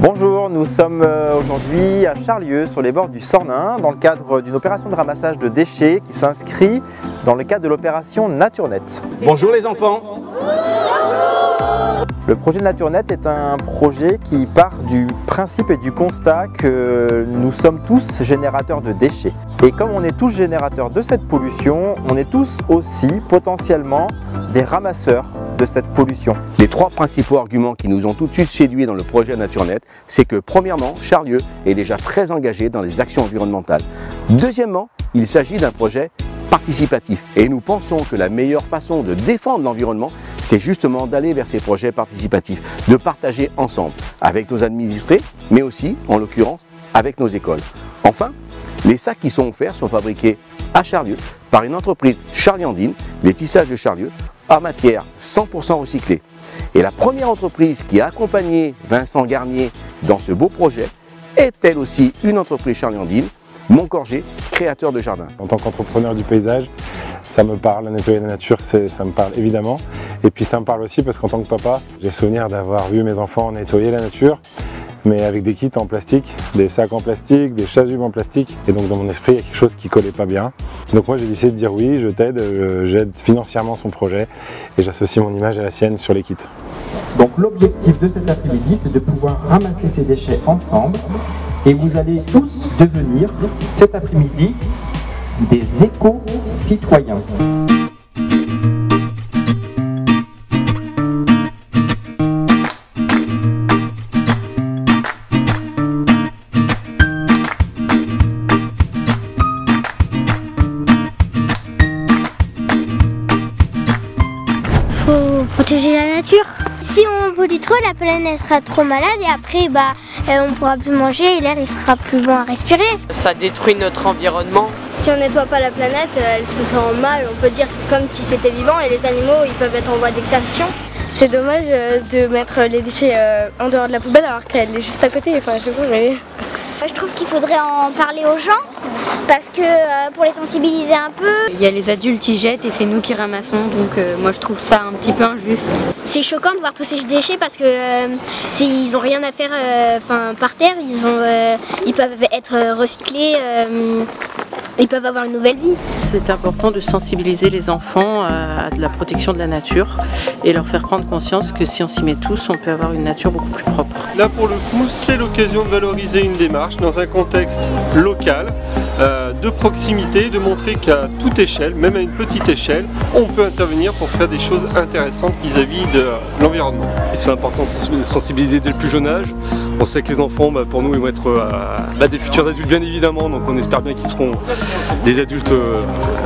Bonjour, nous sommes aujourd'hui à Charlieu, sur les bords du Sornin, dans le cadre d'une opération de ramassage de déchets qui s'inscrit dans le cadre de l'opération NatureNet. Bonjour les enfants. Le projet NatureNet est un projet qui part du principe et du constat que nous sommes tous générateurs de déchets. Et comme on est tous générateurs de cette pollution, on est tous aussi potentiellement des ramasseurs de cette pollution. Les trois principaux arguments qui nous ont tout de suite séduits dans le projet NatureNet, c'est que premièrement, Charlieu est déjà très engagé dans les actions environnementales. Deuxièmement, il s'agit d'un projet participatif et nous pensons que la meilleure façon de défendre l'environnement, c'est justement d'aller vers ces projets participatifs, de partager ensemble avec nos administrés, mais aussi, en l'occurrence, avec nos écoles. Enfin, les sacs qui sont offerts sont fabriqués à Charlieu par une entreprise charliandine, les tissages de Charlieu, en matière 100% recyclée. Et la première entreprise qui a accompagné Vincent Garnier dans ce beau projet est elle aussi une entreprise charliandine, Montcorgé, créateur de jardins. En tant qu'entrepreneur du paysage, ça me parle, nettoyer la nature, ça me parle évidemment. Et puis ça me parle aussi parce qu'en tant que papa, j'ai souvenir d'avoir vu mes enfants nettoyer la nature, mais avec des kits en plastique, des sacs en plastique, des chasubles en plastique. Et donc dans mon esprit, il y a quelque chose qui ne collait pas bien. Donc moi j'ai décidé de dire oui, je t'aide, j'aide financièrement son projet et j'associe mon image à la sienne sur les kits. Donc l'objectif de cet après-midi, c'est de pouvoir ramasser ces déchets ensemble et vous allez tous devenir cet après-midi des éco-citoyens. Faut protéger la nature. Si on pollue trop, la planète sera trop malade et après on pourra plus manger et l'air il sera plus bon à respirer. Ça détruit notre environnement. Si on nettoie pas la planète, elle se sent mal, on peut dire comme si c'était vivant et les animaux ils peuvent être en voie d'extinction. C'est dommage de mettre les déchets en dehors de la poubelle alors qu'elle est juste à côté, enfin je sais pas mais... Je trouve qu'il faudrait en parler aux gens parce que pour les sensibiliser un peu. Il y a les adultes qui jettent et c'est nous qui ramassons, donc moi je trouve ça un petit peu injuste. C'est choquant de voir tous ces déchets parce que ils ont rien à faire par terre, ils peuvent être recyclés. Ils peuvent avoir une nouvelle vie. C'est important de sensibiliser les enfants à la protection de la nature et leur faire prendre conscience que si on s'y met tous, on peut avoir une nature beaucoup plus propre. Là pour le coup, c'est l'occasion de valoriser une démarche dans un contexte local, de proximité, de montrer qu'à toute échelle, même à une petite échelle, on peut intervenir pour faire des choses intéressantes vis-à-vis de l'environnement. C'est important de sensibiliser dès le plus jeune âge. On sait que les enfants, pour nous, ils vont être des futurs adultes bien évidemment, donc on espère bien qu'ils seront des adultes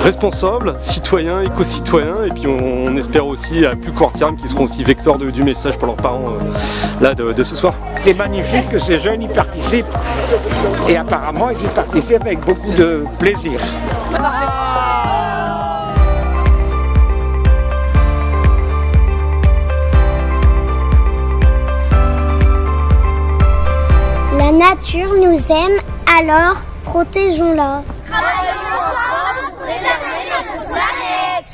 responsables, citoyens, éco-citoyens, et puis on espère aussi à plus court terme qu'ils seront aussi vecteurs du message pour leurs parents de ce soir. C'est magnifique que ces jeunes y participent, et apparemment ils y participent avec beaucoup de plaisir. La nature nous aime, alors protégeons-la. Travaillons ensemble pour préserver notre planète.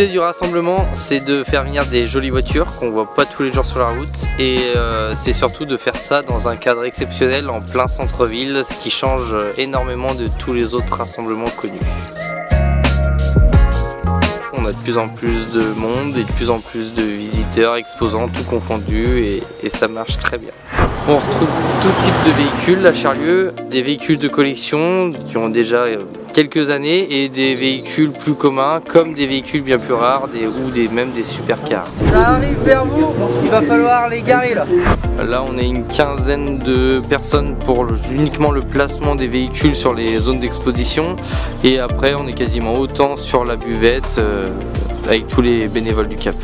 L'idée du rassemblement, c'est de faire venir des jolies voitures qu'on voit pas tous les jours sur la route, et c'est surtout de faire ça dans un cadre exceptionnel en plein centre-ville, ce qui change énormément de tous les autres rassemblements connus. On a de plus en plus de monde et de plus en plus de visiteurs, exposants, tout confondu, et ça marche très bien. On retrouve tout type de véhicules à Charlieu, des véhicules de collection qui ont déjà quelques années et des véhicules plus communs comme des véhicules bien plus rares même des supercars. Ça arrive vers vous, il va falloir les garer là. Là on est une quinzaine de personnes pour uniquement le placement des véhicules sur les zones d'exposition, et après on est quasiment autant sur la buvette avec tous les bénévoles du Cap.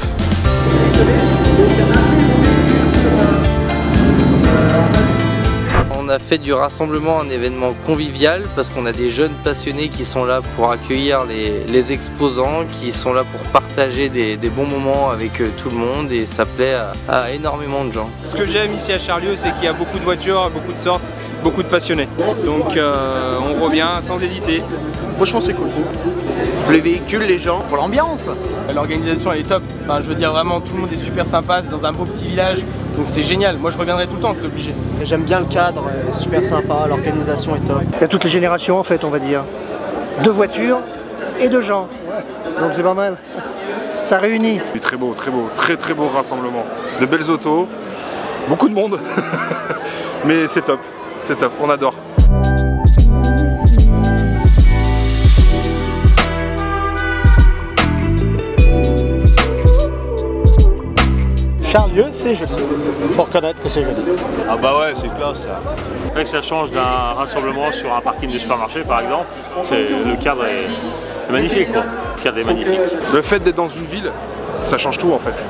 On a fait du rassemblement un événement convivial parce qu'on a des jeunes passionnés qui sont là pour accueillir les exposants, qui sont là pour partager des bons moments avec tout le monde, et ça plaît à énormément de gens. Ce que j'aime ici à Charlieu, c'est qu'il y a beaucoup de voitures, beaucoup de sortes, beaucoup de passionnés. Donc on revient sans hésiter. Franchement c'est cool. Les véhicules, les gens, pour l'ambiance. L'organisation elle est top, enfin, je veux dire vraiment tout le monde est super sympa, c'est dans un beau petit village, donc c'est génial, moi je reviendrai tout le temps, c'est obligé. J'aime bien le cadre, super sympa, l'organisation est top. Il y a toutes les générations en fait on va dire, de voitures et de gens, donc c'est pas mal, ça réunit. Très beau, très beau rassemblement, de belles autos, beaucoup de monde, mais c'est top, on adore. Charlieu, c'est joli. Faut reconnaître que c'est joli. Ah bah ouais, c'est classe ça. C'est vrai que ça change d'un rassemblement sur un parking de supermarché par exemple. Le cadre est magnifique quoi. Le cadre est magnifique. Le fait d'être dans une ville, ça change tout en fait.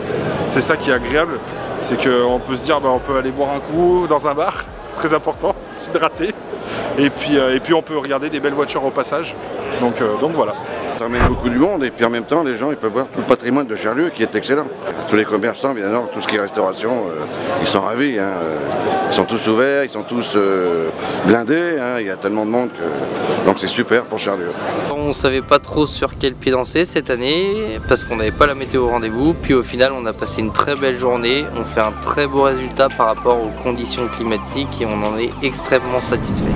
C'est ça qui est agréable. C'est qu'on peut se dire on peut aller boire un coup dans un bar, très important, s'hydrater. Et puis on peut regarder des belles voitures au passage. Donc voilà. Ça ramène beaucoup du monde, et puis en même temps les gens ils peuvent voir tout le patrimoine de Charlieu qui est excellent. Tous les commerçants, bien sûr, tout ce qui est restauration, ils sont ravis. Hein. Ils sont tous ouverts, ils sont tous blindés, hein. Il y a tellement de monde que... Donc c'est super pour Charlieu. On ne savait pas trop sur quel pied danser cette année parce qu'on n'avait pas la météo au rendez-vous, puis au final on a passé une très belle journée, on fait un très beau résultat par rapport aux conditions climatiques et on en est extrêmement satisfait.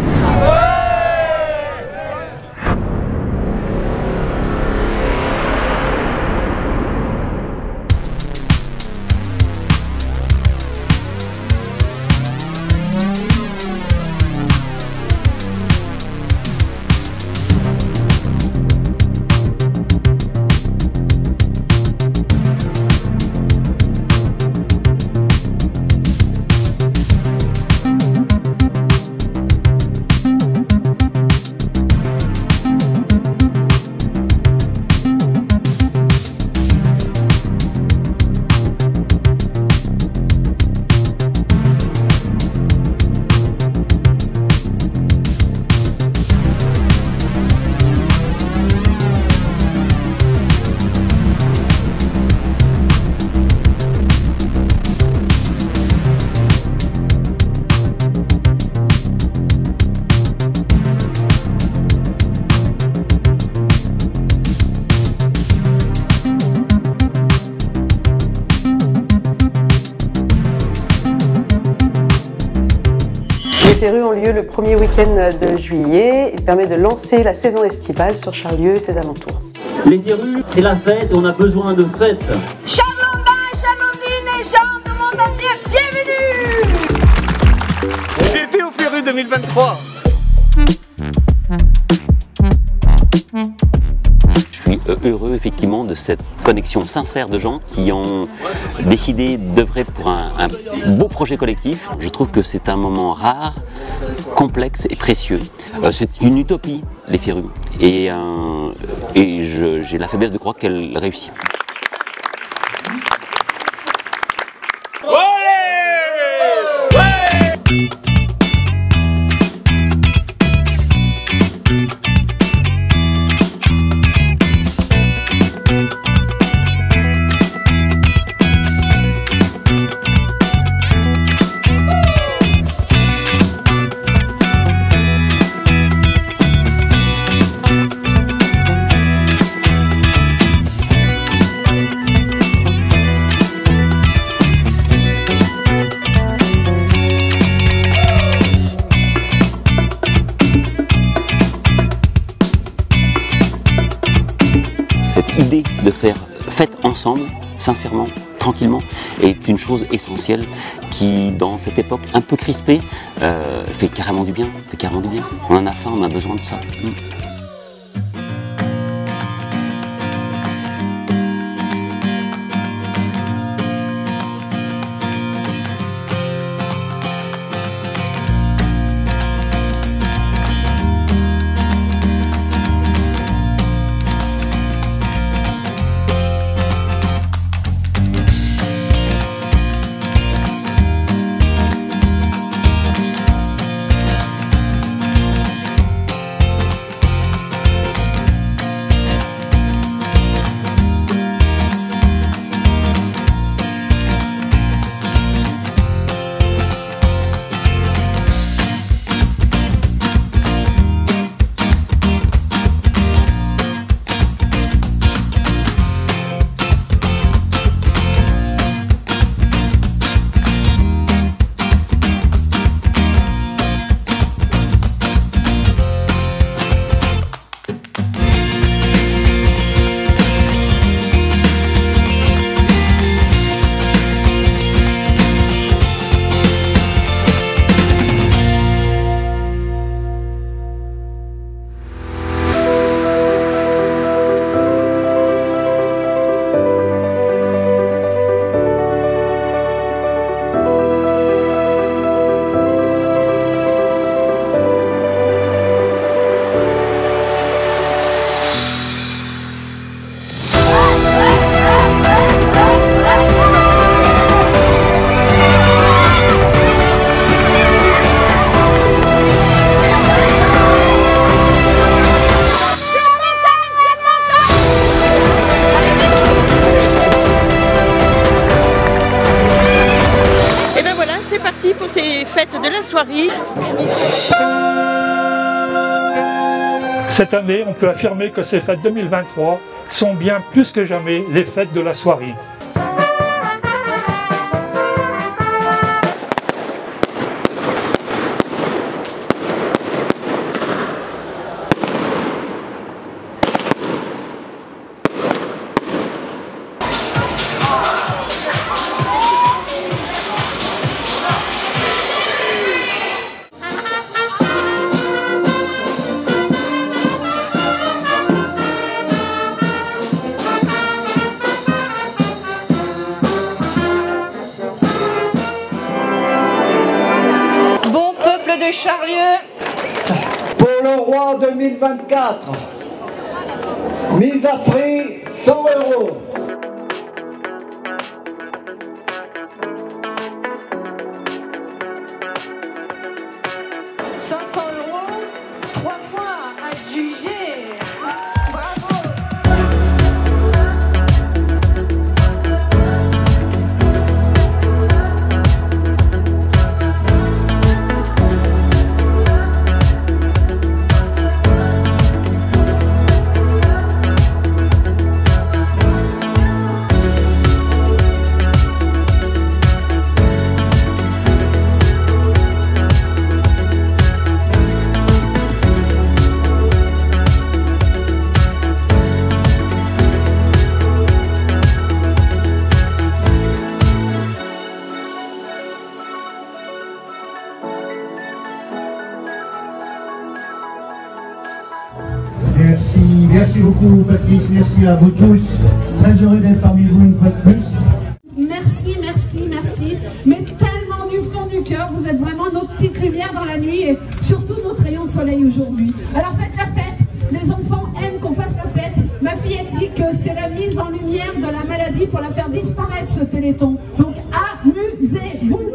Les férus ont lieu le premier week-end de juillet. Il permet de lancer la saison estivale sur Charlieu et ses alentours. Les férus, c'est la fête, on a besoin de fête. Chalandin, Chalandine et gens de mon entier, bienvenue! J'ai été au Férus 2023. Je suis heureux effectivement de cette connexion sincère de gens qui ont décidé d'œuvrer pour un beau projet collectif. Je trouve que c'est un moment rare, complexe et précieux. C'est une utopie, les férus, et j'ai la faiblesse de croire qu'elle réussit. ensemble, sincèrement, tranquillement, est une chose essentielle qui, dans cette époque un peu crispée, fait carrément du bien. On en a faim, on a besoin de ça. Pour ces fêtes de la soirée. Cette année, on peut affirmer que ces fêtes 2023 sont bien plus que jamais les fêtes de la soirée. De Charlieu. Pour le roi 2024, mise à prix 100 €. Merci beaucoup Patrice, merci à vous tous. Très heureux d'être parmi vous une fois de plus. Merci, mais tellement du fond du cœur, vous êtes vraiment nos petites lumières dans la nuit et surtout notre rayon de soleil aujourd'hui. Alors faites la fête, les enfants aiment qu'on fasse la fête. Ma fille elle dit que c'est la mise en lumière de la maladie pour la faire disparaître ce téléthon. Donc amusez-vous.